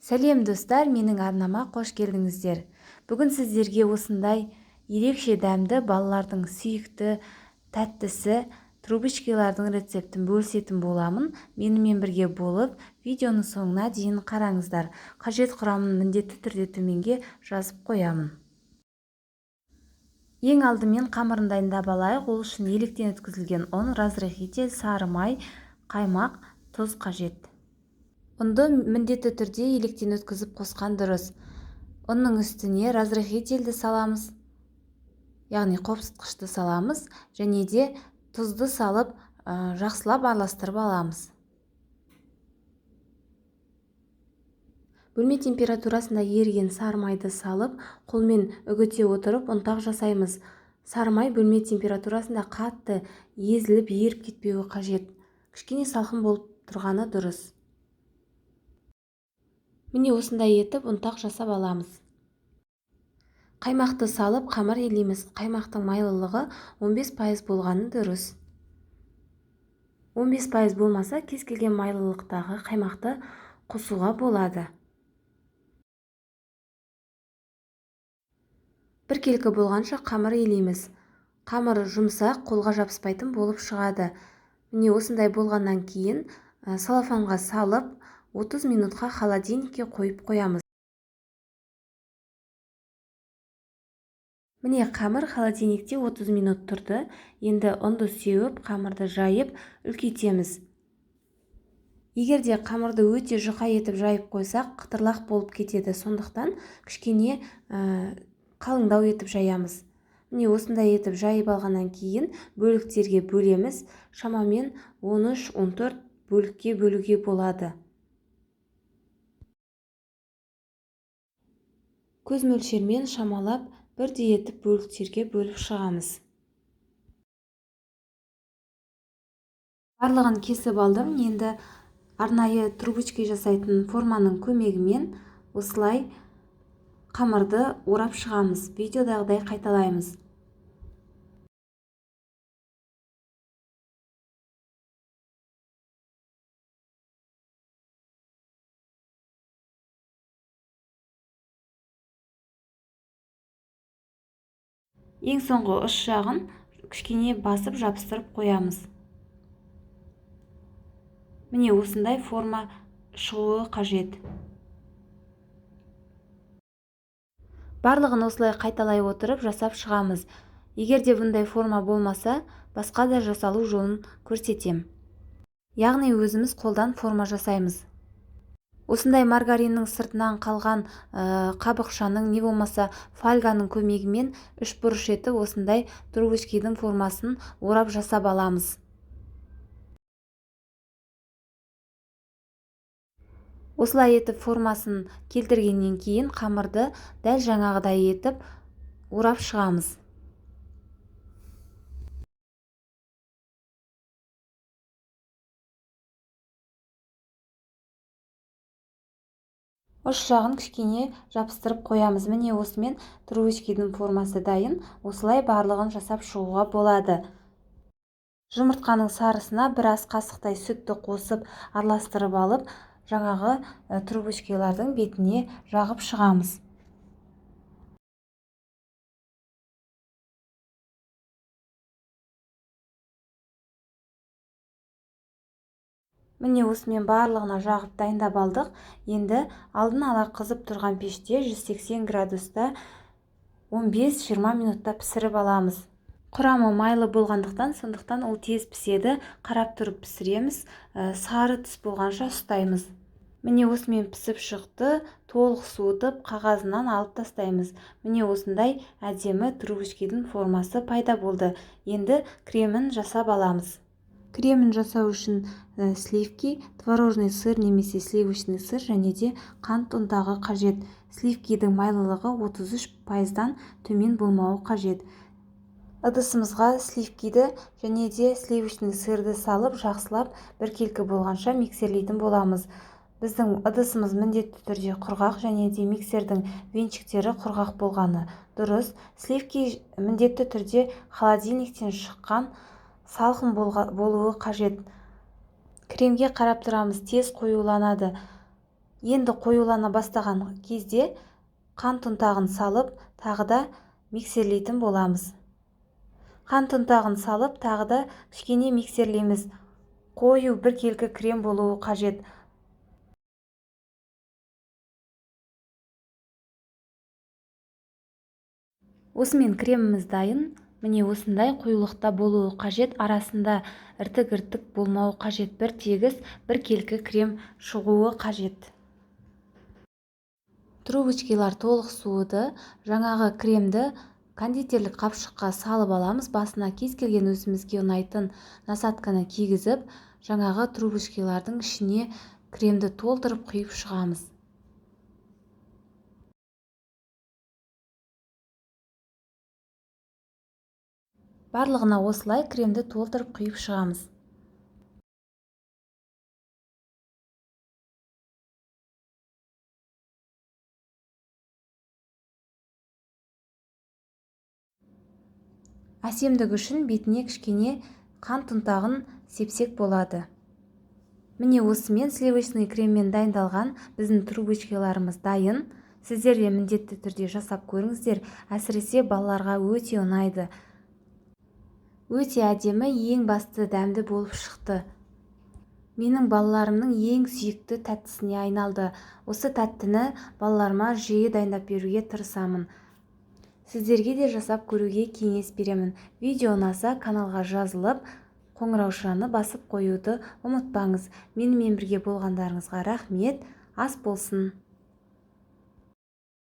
Сәлем достар, менің арнама қош келдіңіздер. Бүгін сіздерге осындай ерекше дәмді балалардың сүйікті тәттісі трубочкалардың рецептін бөлісетін боламын. Менімен бірге болып, видеоның соңына дейін қараңыздар. Қажет құрамын міндетті түрде төменге жазып қоямын. Ең алдымен қамырын дайындап алайық. Ол үшін електен өткізілген ұн, разрыхитель, сары май, қаймақ, тұз қажет. Ұнды міндетті түрде електен өткізіп қосқан дұрыс. Ұнның үстіне разрыхительді саламыз, яғни қопсытқышты саламыз, және де тұзды салып жақсылап араластырып аламыз. Бөлме температурасында еріген сары майды салып, қолмен үгіте отырып ұнтақ жасаймыз. Сары май бөлме температурасында қатты езіліп, еріп кетпеуі қажет. Кішкене салқын болып тұрғаны дұрыс. Міне осындай етіп ұнтақ жасап аламыз. Қаймақты салып қамыр елейміз. Қаймақтың майлылығы 15% болғаны дұрыс. 15% болмаса, кез келген майлылықтағы қаймақты қосуға болады. Біркелкі болғанша қамыр елейміз. Қамыр жұмсақ, қолға жабыспайтын болып шығады. Міне осындай болғаннан кейін салафанға салып 30 минутқа холодильникке қойып қоямыз. Міне қамыр холодильникте 30 минут тұрды. Енді ұнды сеуіп, қамырды жайып, үлкейтеміз. Егерде қамырды өте жұқа етіп жайып қойсақ, қытырлақ болып кетеді. Сондықтан кішкене қалыңдау етіп жаямыз. Міне осындай етіп жайып алғаннан кейін бөліктерге бөлеміз. Шамамен 13-14 бөлікке бөлуге болады. Көз мөлшермен шамалап, бірдей етіп бөліктерге бөліп шығамыз. Барлығын кесіп алдым. Енді арнайы трубочка жасайтын форманың көмегімен осылай қамырды орап шығамыз. Видеодағыдай қайталаймыз. Ең соңғы ұш жағын кішкене басып жабыстырып қоямыз. Міне осындай форма шығуы қажет. Барлығын осылай қайталай отырып жасап шығамыз. Егерде бұндай форма болмаса, басқа да жасалу жолын көрсетем. Яғни өзіміз қолдан форма жасаймыз. Осындай маргариннің сыртынан қалған қабықшаның не болмаса фольганың көмегімен үш бұрыш етіп осындай трубочканың формасын орап жасап аламыз. Осылай етіп формасын келтіргеннен кейін қамырды дәл жаңағыдай етіп орап шығамыз. Үш жағын кішкене жабыстырып қоямыз. Міне осымен трубочканың формасы дайын. Осылай барлығын жасап шығуға болады. Жұмыртқаның сарысына біраз қасықтай сүтті қосып араластырып алып, жаңағы трубочкалардың бетіне жағып шығамыз. Міне осымен барлығына жағып дайындап алдық. Енді алдын ала қызып тұрған пеште 180 градуста 15-20 минутта пісіріп аламыз. Құрамы майлы болғандықтан, сондықтан ол тез піседі. Қарап тұрып пісіреміз. Сары түс болғанша ұстаймыз. Міне осымен пісіп шықты. Толық суытып, қағазынан алып тастаймыз. Міне осындай әдемі трубочканың формасы пайда болды. Енді кремін жасап аламыз. Кремін жасау үшін сливки, творожный сыр немесе сливочный сыр және де қант ұнтағы қажет. Сливкидің майлылығы 33%-дан төмен болмауы қажет. Ыдысымызға сливкиді және де сливочный сырды салып, жақсылап біркелкі болғанша миксерлейтін боламыз. Біздің ыдысымыз міндетті түрде құрғақ және де миксердің венчиктері құрғақ болғаны дұрыс. Сливки міндетті түрде холодильниктен шыққан салқын болуы қажет. Кремге қарап тұрамыз, тез қоюланады. Енді қоюлана бастаған кезде қант ұнтағын салып, тағы да миксерлейтін боламыз. Қант ұнтағын салып, тағы да кішкене миксерлейміз. Қою бір келкі крем болуы қажет. Осымен креміміз дайын. Міне осындай қоюлықта болуы қажет, арасында іртік болмауы қажет, бір тегіс, бір келкі крем шығуы қажет. Трубочкалар толық суыды. Жаңағы кремді кондитерлік қапшыққа салып аламыз. Басына кез келген өзімізге ұнайтын насадканы кигізіп, жаңағы трубочкалардың ішіне кремді толтырып құйып шығамыз. Барлығына осылай кремді толтырып құйып шығамыз. Әсемдік үшін бетіне кішкене қант ұнтағын сепсек болады. Міне осымен сливочный креммен дайындалған біздің трубочкаларымыз дайын. Сіздер де міндетті түрде жасап көріңіздер. Әсіресе балаларға өте ұнайды. Өте әдемі, ең басты дәмді болып шықты. Менің балаларымның ең сүйікті тәттісіне айналды. Осы тәттіні балаларыма жиі дайындап беруге тырысамын. Сіздерге де жасап көруге кеңес беремін. Видео ұнаса каналға жазылып, қоңыраушаны басып қоюды ұмытпаңыз. Менімен бірге болғандарыңызға рахмет. Ас болсын.